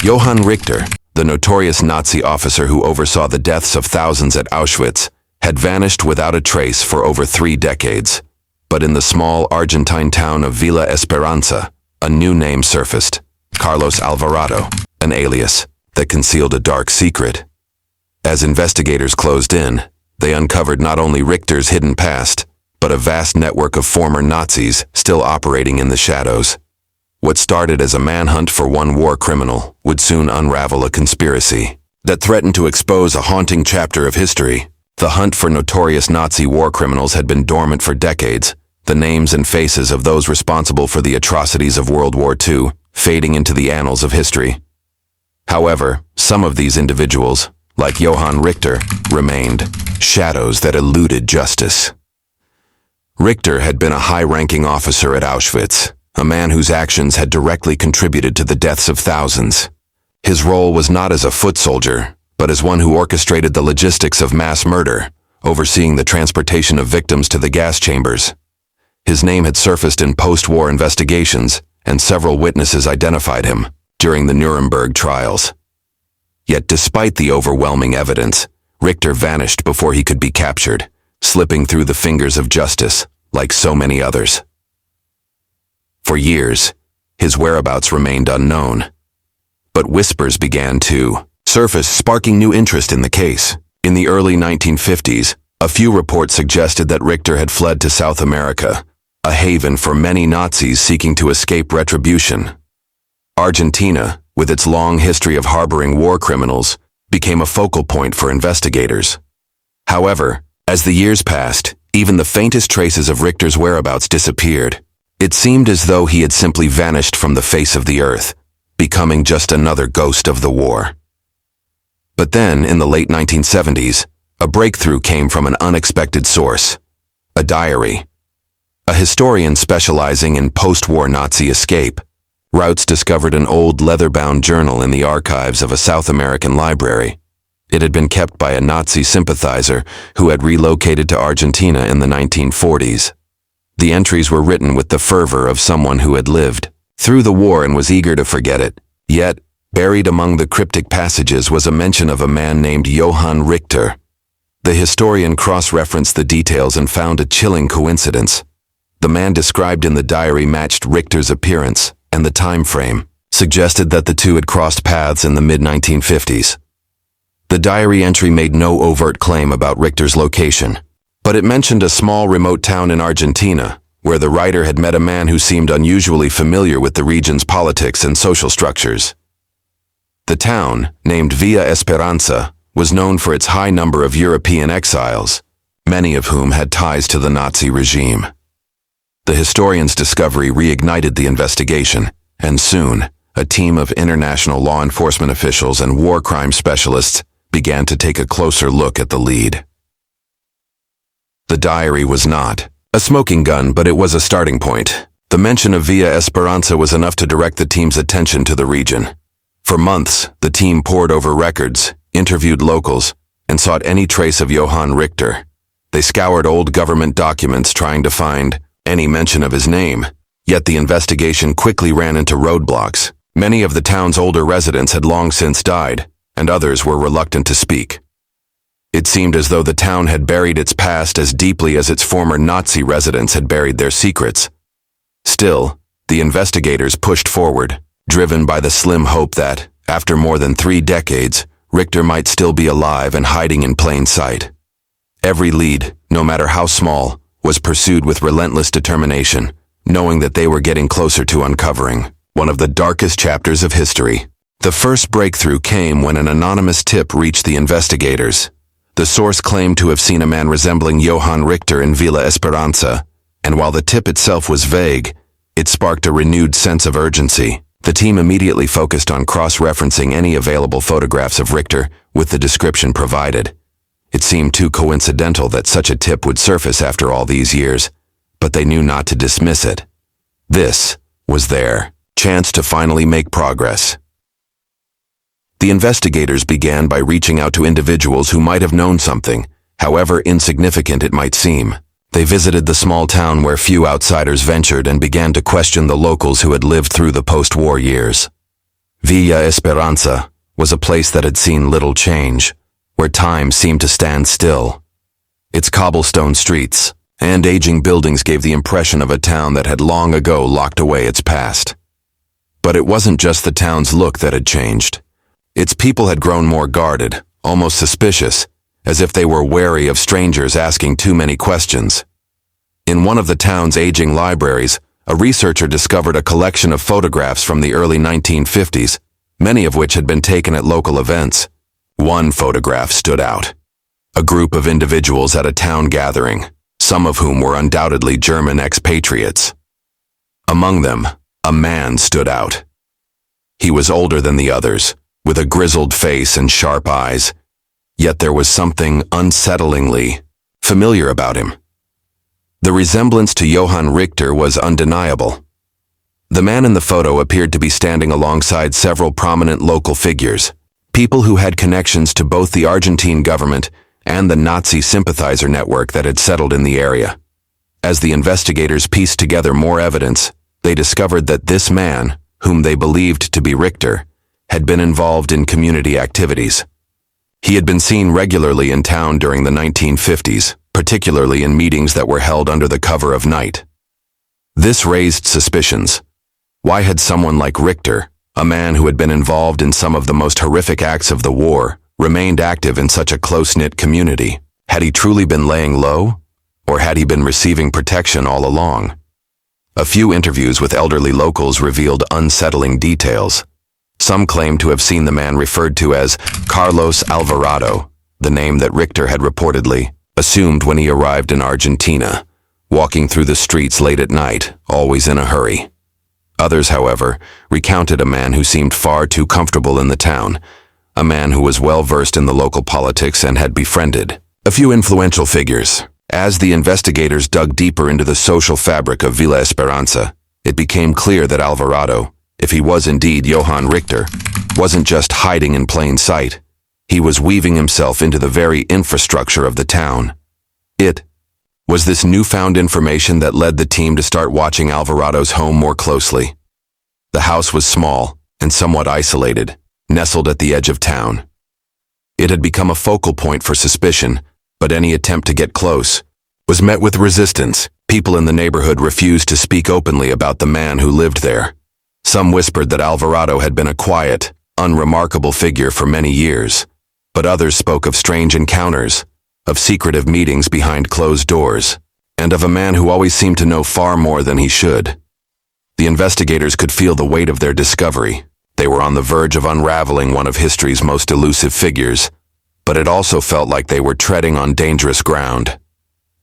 Johann Richter, the notorious Nazi officer who oversaw the deaths of thousands at Auschwitz, had vanished without a trace for over 3 decades. But in the small Argentine town of Villa Esperanza, a new name surfaced: Carlos Alvarado, an alias that concealed a dark secret. As investigators closed in, they uncovered not only Richter's hidden past, but a vast network of former Nazis still operating in the shadows. What started as a manhunt for one war criminal would soon unravel a conspiracy that threatened to expose a haunting chapter of history. The hunt for notorious Nazi war criminals had been dormant for decades, the names and faces of those responsible for the atrocities of World War II fading into the annals of history. However, some of these individuals, like Johann Richter, remained shadows that eluded justice. Richter had been a high-ranking officer at Auschwitz, a man whose actions had directly contributed to the deaths of thousands. His role was not as a foot soldier, but as one who orchestrated the logistics of mass murder, overseeing the transportation of victims to the gas chambers. His name had surfaced in post-war investigations, and several witnesses identified him during the Nuremberg trials. Yet despite the overwhelming evidence, Richter vanished before he could be captured, slipping through the fingers of justice like so many others. For years, his whereabouts remained unknown. But whispers began to surface, sparking new interest in the case. In the early 1950s, a few reports suggested that Richter had fled to South America, a haven for many Nazis seeking to escape retribution. Argentina, with its long history of harboring war criminals, became a focal point for investigators. However, as the years passed, even the faintest traces of Richter's whereabouts disappeared. It seemed as though he had simply vanished from the face of the earth, becoming just another ghost of the war. But then, in the late 1970s, a breakthrough came from an unexpected source: a diary. A historian specializing in post-war Nazi escape routes discovered an old leather-bound journal in the archives of a South American library. It had been kept by a Nazi sympathizer who had relocated to Argentina in the 1940s. The entries were written with the fervor of someone who had lived through the war and was eager to forget it. Yet, buried among the cryptic passages was a mention of a man named Johann Richter. The historian cross-referenced the details and found a chilling coincidence. The man described in the diary matched Richter's appearance, and the time frame suggested that the two had crossed paths in the mid-1950s. The diary entry made no overt claim about Richter's location, but it mentioned a small remote town in Argentina, where the writer had met a man who seemed unusually familiar with the region's politics and social structures. The town, named Villa Esperanza, was known for its high number of European exiles, many of whom had ties to the Nazi regime. The historian's discovery reignited the investigation, and soon, a team of international law enforcement officials and war crime specialists began to take a closer look at the lead. The diary was not a smoking gun, but it was a starting point. The mention of Villa Esperanza was enough to direct the team's attention to the region. For months, the team pored over records, interviewed locals, and sought any trace of Johann Richter. They scoured old government documents trying to find any mention of his name. Yet the investigation quickly ran into roadblocks. Many of the town's older residents had long since died, and others were reluctant to speak. It seemed as though the town had buried its past as deeply as its former Nazi residents had buried their secrets. Still, the investigators pushed forward, driven by the slim hope that, after more than 3 decades, Richter might still be alive and hiding in plain sight. Every lead, no matter how small, was pursued with relentless determination, knowing that they were getting closer to uncovering one of the darkest chapters of history. The first breakthrough came when an anonymous tip reached the investigators. The source claimed to have seen a man resembling Johann Richter in Villa Esperanza, and while the tip itself was vague, it sparked a renewed sense of urgency. The team immediately focused on cross-referencing any available photographs of Richter with the description provided. It seemed too coincidental that such a tip would surface after all these years, but they knew not to dismiss it. This was their chance to finally make progress. The investigators began by reaching out to individuals who might have known something, however insignificant it might seem. They visited the small town where few outsiders ventured and began to question the locals who had lived through the post-war years. Villa Esperanza was a place that had seen little change, where time seemed to stand still. Its cobblestone streets and aging buildings gave the impression of a town that had long ago locked away its past. But it wasn't just the town's look that had changed. Its people had grown more guarded, almost suspicious, as if they were wary of strangers asking too many questions. In one of the town's aging libraries, a researcher discovered a collection of photographs from the early 1950s, many of which had been taken at local events. One photograph stood out. A group of individuals at a town gathering, some of whom were undoubtedly German expatriates. Among them, a man stood out. He was older than the others, with a grizzled face and sharp eyes, yet there was something unsettlingly familiar about him. The resemblance to Johann Richter was undeniable. The man in the photo appeared to be standing alongside several prominent local figures, people who had connections to both the Argentine government and the Nazi sympathizer network that had settled in the area. As the investigators pieced together more evidence, they discovered that this man, whom they believed to be Richter, had been involved in community activities. He had been seen regularly in town during the 1950s, particularly in meetings that were held under the cover of night. This raised suspicions. Why had someone like Richter, a man who had been involved in some of the most horrific acts of the war, remained active in such a close-knit community? Had he truly been laying low, or had he been receiving protection all along? A few interviews with elderly locals revealed unsettling details. Some claimed to have seen the man referred to as Carlos Alvarado, the name that Richter had reportedly assumed when he arrived in Argentina, walking through the streets late at night, always in a hurry. Others, however, recounted a man who seemed far too comfortable in the town, a man who was well-versed in the local politics and had befriended a few influential figures. As the investigators dug deeper into the social fabric of Villa Esperanza, it became clear that Alvarado, if he was indeed Johann Richter, wasn't just hiding in plain sight. He was weaving himself into the very infrastructure of the town. It was this newfound information that led the team to start watching Alvarado's home more closely. The house was small and somewhat isolated, nestled at the edge of town. It had become a focal point for suspicion, but any attempt to get close was met with resistance. People in the neighborhood refused to speak openly about the man who lived there. Some whispered that Alvarado had been a quiet, unremarkable figure for many years, but others spoke of strange encounters, of secretive meetings behind closed doors, and of a man who always seemed to know far more than he should. The investigators could feel the weight of their discovery. They were on the verge of unraveling one of history's most elusive figures, but it also felt like they were treading on dangerous ground.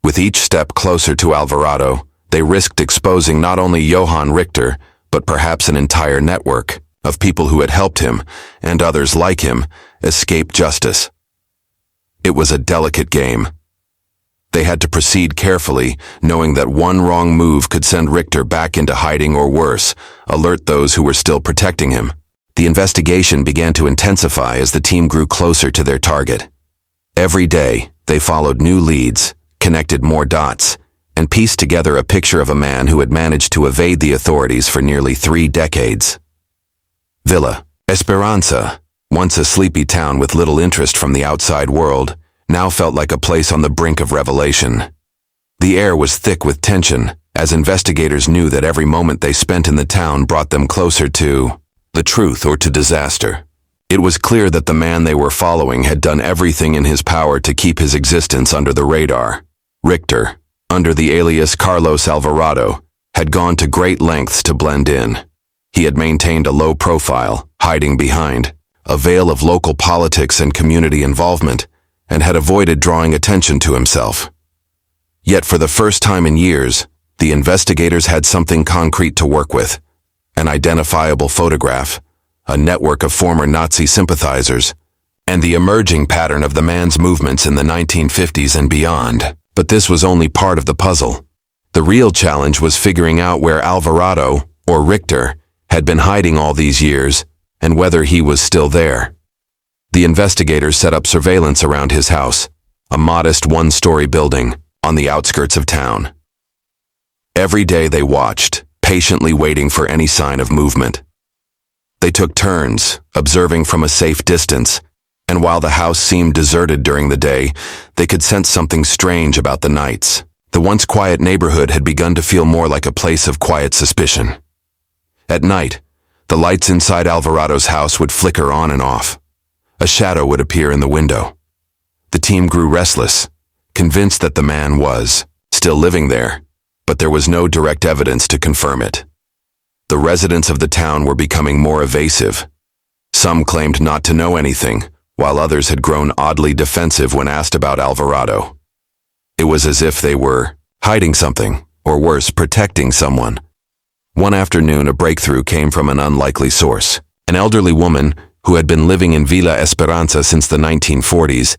With each step closer to Alvarado, they risked exposing not only Johann Richter, but perhaps an entire network of people who had helped him, and others like him, escape justice. It was a delicate game. They had to proceed carefully, knowing that one wrong move could send Richter back into hiding or worse, alert those who were still protecting him. The investigation began to intensify as the team grew closer to their target. Every day, they followed new leads, connected more dots, and pieced together a picture of a man who had managed to evade the authorities for nearly 3 decades. Villa Esperanza, once a sleepy town with little interest from the outside world, now felt like a place on the brink of revelation. The air was thick with tension, as investigators knew that every moment they spent in the town brought them closer to the truth or to disaster. It was clear that the man they were following had done everything in his power to keep his existence under the radar. Richter, under the alias Carlos Alvarado, had gone to great lengths to blend in. He had maintained a low profile, hiding behind a veil of local politics and community involvement, and had avoided drawing attention to himself. Yet for the first time in years, the investigators had something concrete to work with: an identifiable photograph, a network of former Nazi sympathizers, and the emerging pattern of the man's movements in the 1950s and beyond. But this was only part of the puzzle. The real challenge was figuring out where Alvarado, or Richter, had been hiding all these years, and whether he was still there. The investigators set up surveillance around his house, a modest one-story building on the outskirts of town. Every day they watched, patiently waiting for any sign of movement. They took turns, observing from a safe distance, and while the house seemed deserted during the day, they could sense something strange about the nights. The once quiet neighborhood had begun to feel more like a place of quiet suspicion. At night, the lights inside Alvarado's house would flicker on and off. A shadow would appear in the window. The team grew restless, convinced that the man was still living there, but there was no direct evidence to confirm it. The residents of the town were becoming more evasive. Some claimed not to know anything, while others had grown oddly defensive when asked about Alvarado. It was as if they were hiding something, or worse, protecting someone. One afternoon, a breakthrough came from an unlikely source. An elderly woman, who had been living in Villa Esperanza since the 1940s,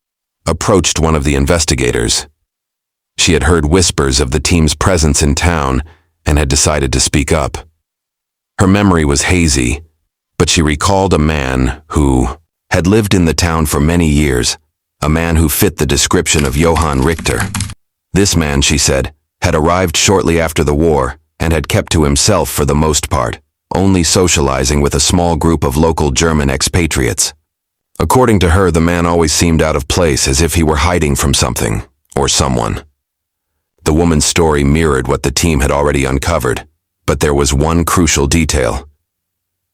approached one of the investigators. She had heard whispers of the team's presence in town and had decided to speak up. Her memory was hazy, but she recalled a man who had lived in the town for many years, a man who fit the description of Johann Richter. This man, she said, had arrived shortly after the war and had kept to himself for the most part, only socializing with a small group of local German expatriates. According to her, the man always seemed out of place, as if he were hiding from something or someone. The woman's story mirrored what the team had already uncovered, but there was one crucial detail.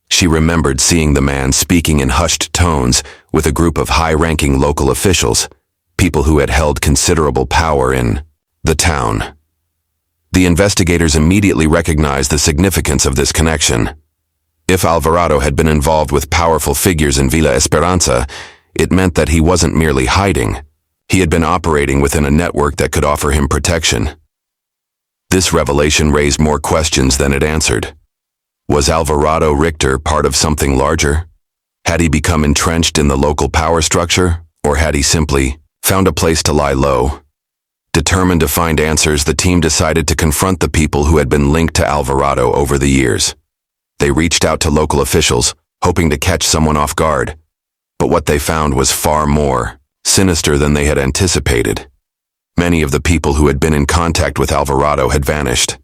She remembered seeing the man speaking in hushed tones with a group of high-ranking local officials, people who had held considerable power in the town. The investigators immediately recognized the significance of this connection. If Alvarado had been involved with powerful figures in Villa Esperanza, it meant that he wasn't merely hiding. He had been operating within a network that could offer him protection. This revelation raised more questions than it answered. Was Alvarado Richter part of something larger? Had he become entrenched in the local power structure, or had he simply found a place to lie low? Determined to find answers, the team decided to confront the people who had been linked to Alvarado over the years. They reached out to local officials, hoping to catch someone off guard. But what they found was far more sinister than they had anticipated. Many of the people who had been in contact with Alvarado had vanished.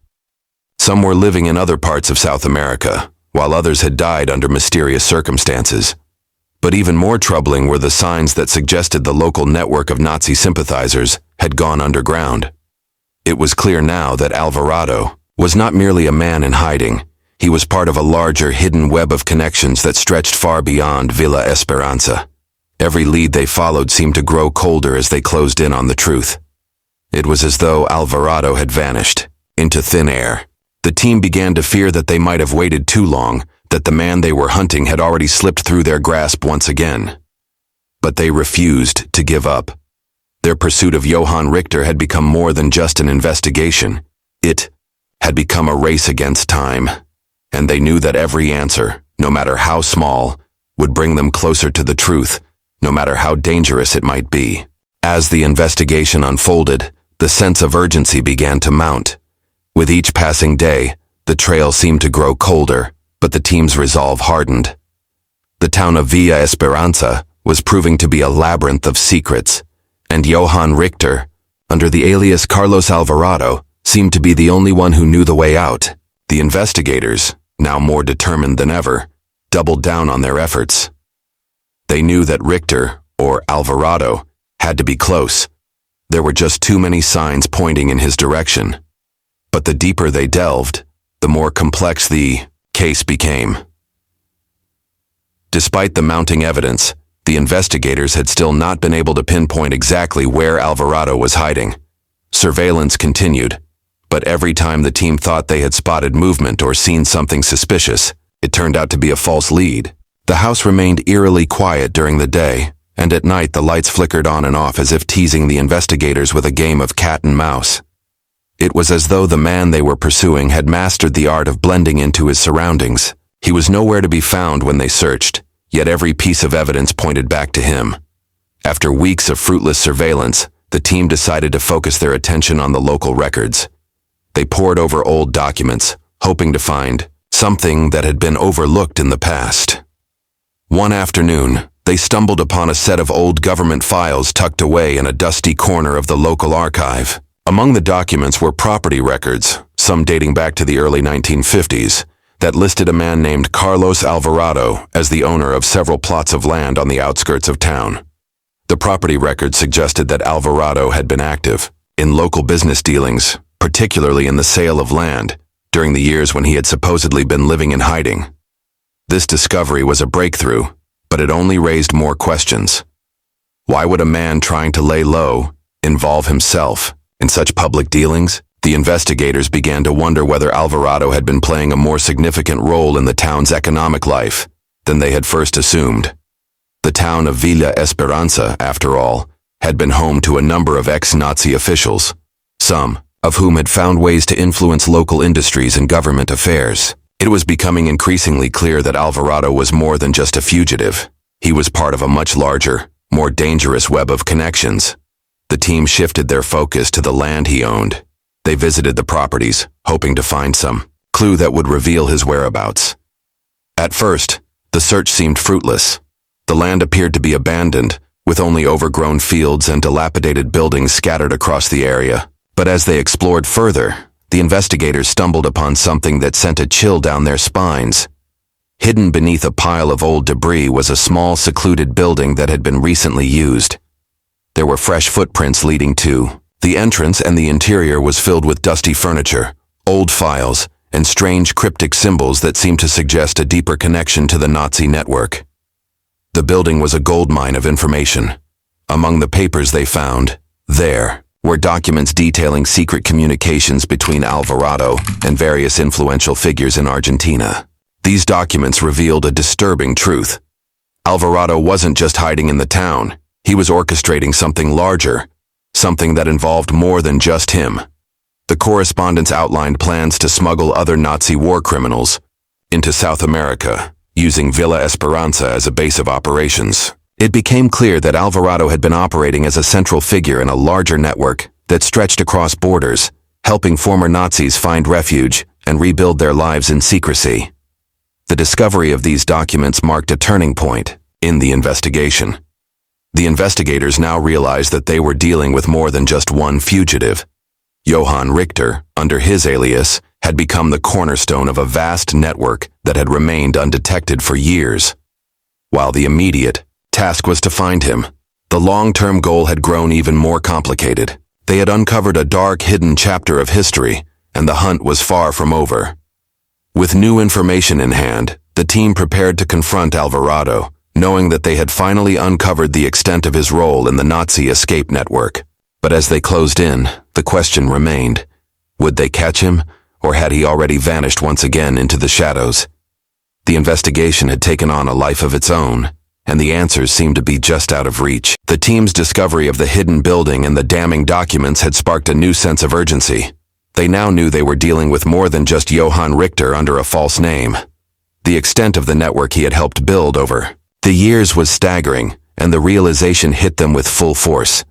Some were living in other parts of South America, while others had died under mysterious circumstances. But even more troubling were the signs that suggested the local network of Nazi sympathizers had gone underground. It was clear now that Alvarado was not merely a man in hiding. He was part of a larger hidden web of connections that stretched far beyond Villa Esperanza. Every lead they followed seemed to grow colder as they closed in on the truth. It was as though Alvarado had vanished into thin air. The team began to fear that they might have waited too long, that the man they were hunting had already slipped through their grasp once again. But they refused to give up. Their pursuit of Johann Richter had become more than just an investigation. It had become a race against time, and they knew that every answer, no matter how small, would bring them closer to the truth, no matter how dangerous it might be. As the investigation unfolded, the sense of urgency began to mount. With each passing day, the trail seemed to grow colder, but the team's resolve hardened. The town of Villa Esperanza was proving to be a labyrinth of secrets, and Johann Richter, under the alias Carlos Alvarado, seemed to be the only one who knew the way out. The investigators, now more determined than ever, doubled down on their efforts. They knew that Richter, or Alvarado, had to be close. There were just too many signs pointing in his direction. But the deeper they delved, the more complex the case became. Despite the mounting evidence, the investigators had still not been able to pinpoint exactly where Alvarado was hiding. Surveillance continued, but every time the team thought they had spotted movement or seen something suspicious, it turned out to be a false lead. The house remained eerily quiet during the day, and at night the lights flickered on and off as if teasing the investigators with a game of cat and mouse. It was as though the man they were pursuing had mastered the art of blending into his surroundings. He was nowhere to be found when they searched, yet every piece of evidence pointed back to him. After weeks of fruitless surveillance, the team decided to focus their attention on the local records. They pored over old documents, hoping to find something that had been overlooked in the past. One afternoon, they stumbled upon a set of old government files tucked away in a dusty corner of the local archive. Among the documents were property records, some dating back to the early 1950s, that listed a man named Carlos Alvarado as the owner of several plots of land on the outskirts of town. The property record suggested that Alvarado had been active in local business dealings, particularly in the sale of land, during the years when he had supposedly been living in hiding. This discovery was a breakthrough, but it only raised more questions. Why would a man trying to lay low involve himself in such public dealings? The investigators began to wonder whether Alvarado had been playing a more significant role in the town's economic life than they had first assumed. The town of Villa Esperanza, after all, had been home to a number of ex-Nazi officials, some of whom had found ways to influence local industries and government affairs. It was becoming increasingly clear that Alvarado was more than just a fugitive. He was part of a much larger, more dangerous web of connections. The team shifted their focus to the land he owned. They visited the properties, hoping to find some clue that would reveal his whereabouts. At first, the search seemed fruitless. The land appeared to be abandoned, with only overgrown fields and dilapidated buildings scattered across the area. But as they explored further, the investigators stumbled upon something that sent a chill down their spines. Hidden beneath a pile of old debris was a small, secluded building that had been recently used. There were fresh footprints leading to the entrance, and the interior was filled with dusty furniture, old files, and strange cryptic symbols that seemed to suggest a deeper connection to the Nazi network. The building was a goldmine of information. Among the papers they found, there were documents detailing secret communications between Alvarado and various influential figures in Argentina. These documents revealed a disturbing truth. Alvarado wasn't just hiding in the town, he was orchestrating something larger, something that involved more than just him. The correspondence outlined plans to smuggle other Nazi war criminals into South America, using Villa Esperanza as a base of operations. It became clear that Alvarado had been operating as a central figure in a larger network that stretched across borders, helping former Nazis find refuge and rebuild their lives in secrecy. The discovery of these documents marked a turning point in the investigation. The investigators now realized that they were dealing with more than just one fugitive. Johann Richter, under his alias, had become the cornerstone of a vast network that had remained undetected for years. While the immediate task was to find him, the long-term goal had grown even more complicated. They had uncovered a dark, hidden chapter of history, and the hunt was far from over. With new information in hand, the team prepared to confront Alvarado, knowing that they had finally uncovered the extent of his role in the Nazi escape network. But as they closed in, the question remained: would they catch him, or had he already vanished once again into the shadows? The investigation had taken on a life of its own, and the answers seemed to be just out of reach. The team's discovery of the hidden building and the damning documents had sparked a new sense of urgency. They now knew they were dealing with more than just Johann Richter under a false name. The extent of the network he had helped build over the years was staggering, and the realization hit them with full force.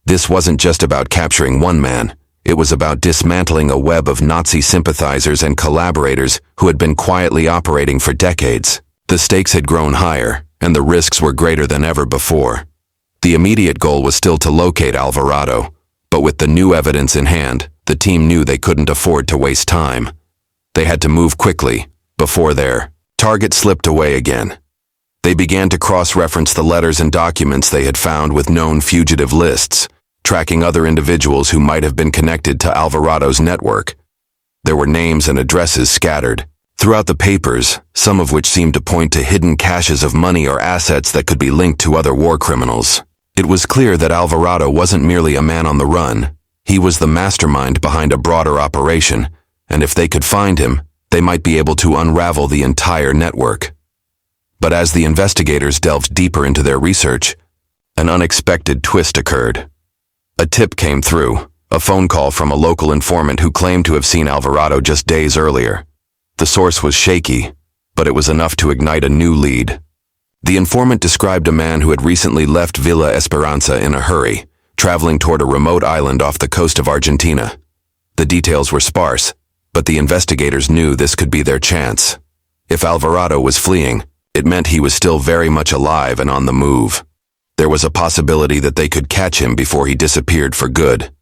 This wasn't just about capturing one man. It was about dismantling a web of Nazi sympathizers and collaborators who had been quietly operating for decades. The stakes had grown higher, and the risks were greater than ever before. The immediate goal was still to locate Alvarado, but with the new evidence in hand, the team knew they couldn't afford to waste time. They had to move quickly, before their target slipped away again. They began to cross-reference the letters and documents they had found with known fugitive lists, tracking other individuals who might have been connected to Alvarado's network. There were names and addresses scattered throughout the papers, some of which seemed to point to hidden caches of money or assets that could be linked to other war criminals. It was clear that Alvarado wasn't merely a man on the run. He was the mastermind behind a broader operation, and if they could find him, they might be able to unravel the entire network. But as the investigators delved deeper into their research, an unexpected twist occurred. A tip came through, a phone call from a local informant who claimed to have seen Alvarado just days earlier. The source was shaky, but it was enough to ignite a new lead. The informant described a man who had recently left Villa Esperanza in a hurry, traveling toward a remote island off the coast of Argentina. The details were sparse, but the investigators knew this could be their chance. If Alvarado was fleeing, it meant he was still very much alive and on the move. There was a possibility that they could catch him before he disappeared for good.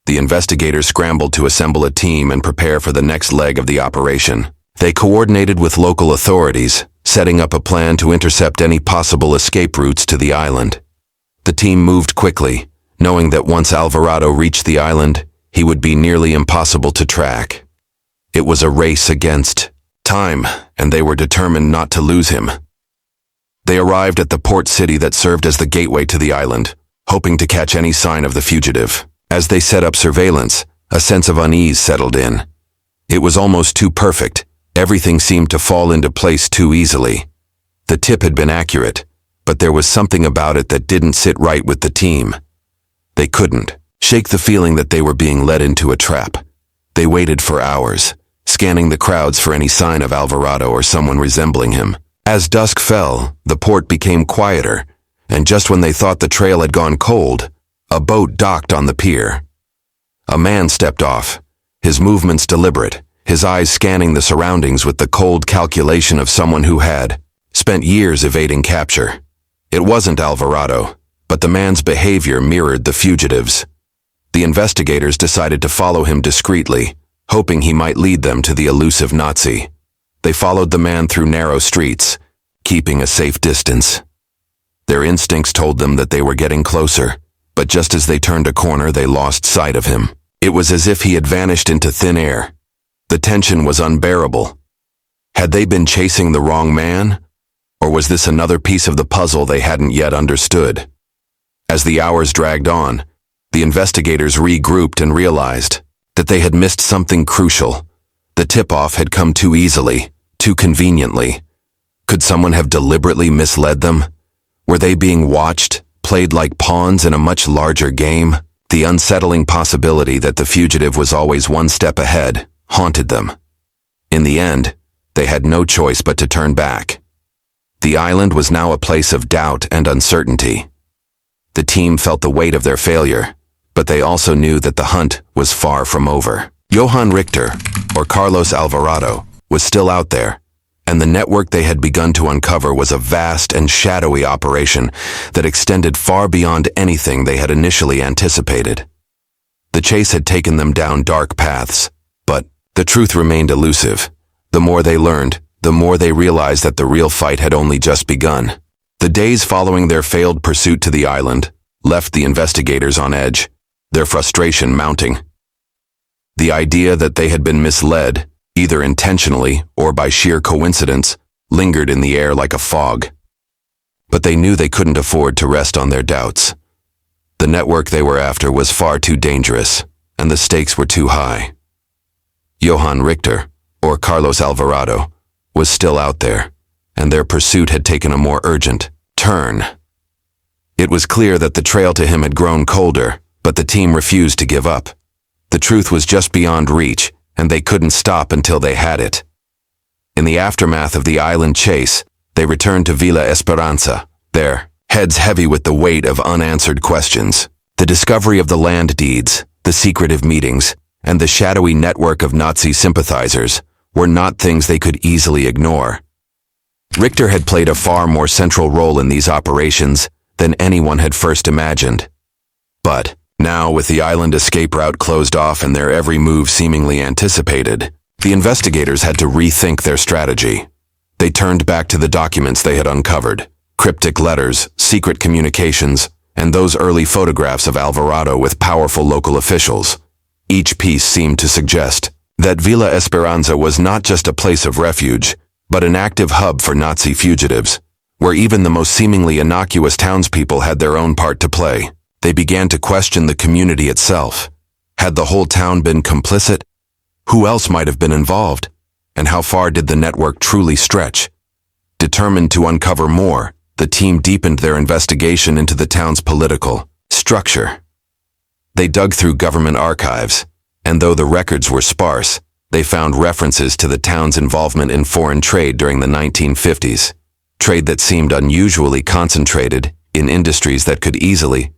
The investigators scrambled to assemble a team and prepare for the next leg of the operation. They coordinated with local authorities, setting up a plan to intercept any possible escape routes to the island. The team moved quickly, knowing that once Alvarado reached the island, he would be nearly impossible to track. It was a race against time, and they were determined not to lose him. They arrived at the port city that served as the gateway to the island, hoping to catch any sign of the fugitive. As they set up surveillance, a sense of unease settled in. It was almost too perfect. Everything seemed to fall into place too easily. The tip had been accurate, but there was something about it that didn't sit right with the team. They couldn't shake the feeling that they were being led into a trap. They waited for hours, scanning the crowds for any sign of Alvarado or someone resembling him. As dusk fell, the port became quieter, and just when they thought the trail had gone cold, a boat docked on the pier. A man stepped off, his movements deliberate, his eyes scanning the surroundings with the cold calculation of someone who had spent years evading capture. It wasn't Alvarado, but the man's behavior mirrored the fugitive's. The investigators decided to follow him discreetly, hoping he might lead them to the elusive Nazi. They followed the man through narrow streets, keeping a safe distance. Their instincts told them that they were getting closer, but just as they turned a corner, they lost sight of him. It was as if he had vanished into thin air. The tension was unbearable. Had they been chasing the wrong man? Or was this another piece of the puzzle they hadn't yet understood? As the hours dragged on, the investigators regrouped and realized that they had missed something crucial. The tip-off had come too easily, too conveniently. Could someone have deliberately misled them? Were they being watched, played like pawns in a much larger game? The unsettling possibility that the fugitive was always one step ahead haunted them. In the end, they had no choice but to turn back. The island was now a place of doubt and uncertainty. The team felt the weight of their failure, but they also knew that the hunt was far from over. Johann Richter, or Carlos Alvarado, was still out there, and the network they had begun to uncover was a vast and shadowy operation that extended far beyond anything they had initially anticipated. The chase had taken them down dark paths, but the truth remained elusive. The more they learned, the more they realized that the real fight had only just begun. The days following their failed pursuit to the island left the investigators on edge, their frustration mounting. The idea that they had been misled, either intentionally or by sheer coincidence, lingered in the air like a fog. But they knew they couldn't afford to rest on their doubts. The network they were after was far too dangerous, and the stakes were too high. Johann Richter, or Carlos Alvarado, was still out there, and their pursuit had taken a more urgent turn. It was clear that the trail to him had grown colder, but the team refused to give up. The truth was just beyond reach, and they couldn't stop until they had it. In the aftermath of the island chase, they returned to Villa Esperanza, their heads heavy with the weight of unanswered questions. The discovery of the land deeds, the secretive meetings, and the shadowy network of Nazi sympathizers were not things they could easily ignore. Richter had played a far more central role in these operations than anyone had first imagined. But now, with the island escape route closed off and their every move seemingly anticipated, the investigators had to rethink their strategy. They turned back to the documents they had uncovered: cryptic letters, secret communications, and those early photographs of Alvarado with powerful local officials. Each piece seemed to suggest that Villa Esperanza was not just a place of refuge, but an active hub for Nazi fugitives, where even the most seemingly innocuous townspeople had their own part to play. They began to question the community itself. Had the whole town been complicit? Who else might have been involved? And how far did the network truly stretch? Determined to uncover more, the team deepened their investigation into the town's political structure. They dug through government archives, and though the records were sparse, they found references to the town's involvement in foreign trade during the 1950s, trade that seemed unusually concentrated in industries that could easily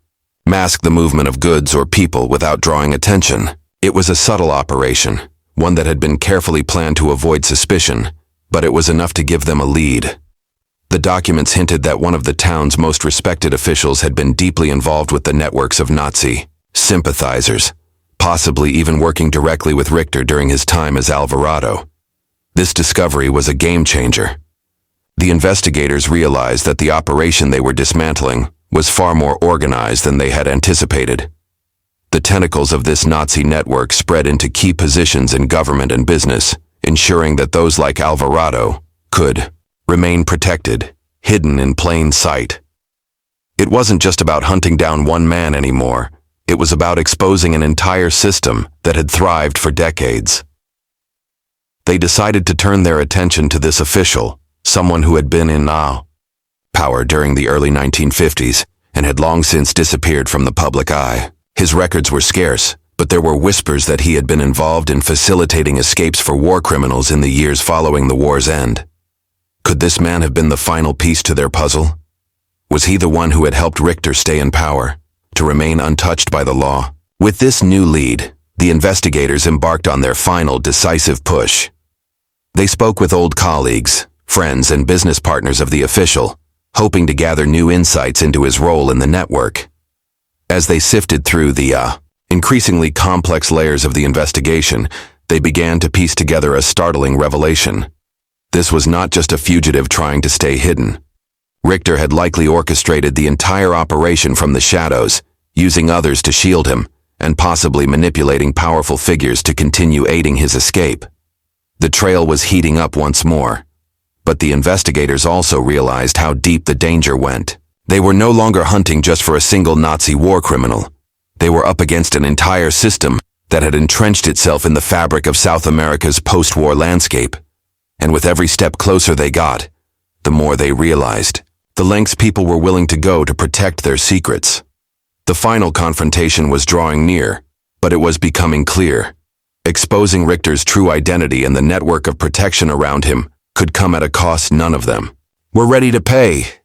mask the movement of goods or people without drawing attention. It was a subtle operation, one that had been carefully planned to avoid suspicion, but it was enough to give them a lead. The documents hinted that one of the town's most respected officials had been deeply involved with the networks of Nazi sympathizers, possibly even working directly with Richter during his time as Alvarado. This discovery was a game changer. The investigators realized that the operation they were dismantling was far more organized than they had anticipated. The tentacles of this Nazi network spread into key positions in government and business, ensuring that those like Alvarado could remain protected, hidden in plain sight. It wasn't just about hunting down one man anymore. It was about exposing an entire system that had thrived for decades. They decided to turn their attention to this official, someone who had been in power during the early 1950s and had long since disappeared from the public eye. His records were scarce, but there were whispers that he had been involved in facilitating escapes for war criminals in the years following the war's end. Could this man have been the final piece to their puzzle? Was he the one who had helped Richter stay in power, to remain untouched by the law? With this new lead, the investigators embarked on their final decisive push. They spoke with old colleagues, friends, and business partners of the official, hoping to gather new insights into his role in the network. As they sifted through the increasingly complex layers of the investigation, they began to piece together a startling revelation. This was not just a fugitive trying to stay hidden. Richter had likely orchestrated the entire operation from the shadows, using others to shield him, and possibly manipulating powerful figures to continue aiding his escape. The trail was heating up once more. But the investigators also realized how deep the danger went. They were no longer hunting just for a single Nazi war criminal. They were up against an entire system that had entrenched itself in the fabric of South America's post-war landscape. And with every step closer they got, the more they realized the lengths people were willing to go to protect their secrets. The final confrontation was drawing near, but it was becoming clear. Exposing Richter's true identity and the network of protection around him could come at a cost none of them were ready to pay.